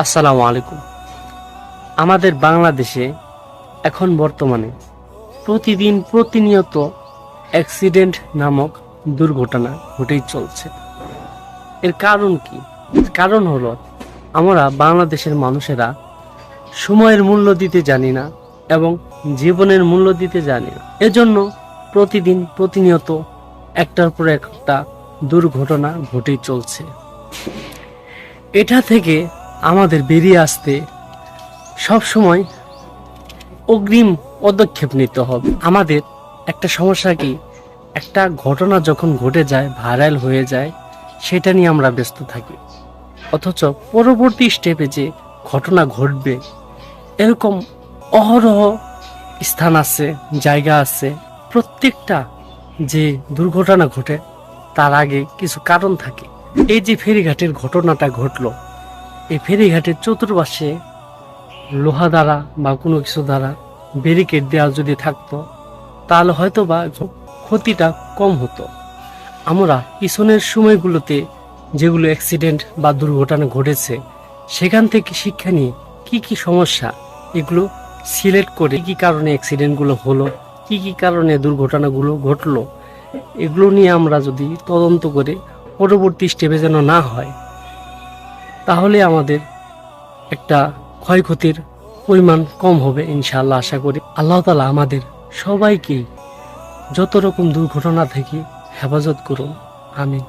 আসসালামু আলাইকুম। আমাদের বাংলাদেশে এখন বর্তমানে প্রতিনিয়ত অ্যাক্সিডেন্ট নামক দুর্ঘটনা ঘটেই চলছে। এর কারণ কি? কারণ হলো আমরা বাংলাদেশের মানুষেরা সময়ের মূল্য দিতে জানি না এবং জীবনের মূল্য দিতে জানি না। এজন্য প্রতিনিয়ত একটার পর একটা দুর্ঘটনা ঘটেই চলছে। এটা থেকে আমাদের বেরিয়ে আসতে সব সময় অগ্রিম পদক্ষেপ নিতে হবে। আমাদের একটা সমস্যা কি, একটা ঘটনা যখন ঘটে যায়, ভাইরাল হয়ে যায়, সেটা নিয়ে আমরা ব্যস্ত থাকি। অথচ পরবর্তী স্টেপে যে ঘটনা ঘটবে, এরকম অহরহ স্থান আছে, জায়গা আছে। প্রত্যেকটা যে দুর্ঘটনা ঘটে তার আগে কিছু কারণ থাকে। এই যে ফেরিঘাটের ঘটনাটা ঘটলো, এই ফেরিঘাটের চতুর্পাশে লোহা দ্বারা বা কোনো কিছু দ্বারা ব্যারিকেড দেওয়া যদি থাকতো, তাহলে হয়তো বা ক্ষতিটা কম হতো। আমরা পিছনের সময়গুলোতে যেগুলো অ্যাক্সিডেন্ট বা দুর্ঘটনা ঘটেছে, সেখান থেকে শিক্ষা নিয়ে কি কি সমস্যা, এগুলো সিলেক্ট করে কি কারণে অ্যাক্সিডেন্টগুলো হলো, কি কি কারণে দুর্ঘটনাগুলো ঘটলো, এগুলো নিয়ে আমরা যদি তদন্ত করে পরবর্তী স্টেপে যেন না হয়, তাহলে আমাদের একটা ক্ষয়ক্ষতির পরিমাণ কম হবে ইনশাআল্লাহ। আশা করি আল্লাহ তাআলা আমাদের সবাইকে যত রকম দুর্ঘটনা থেকে হেফাজত করুন। আমিন।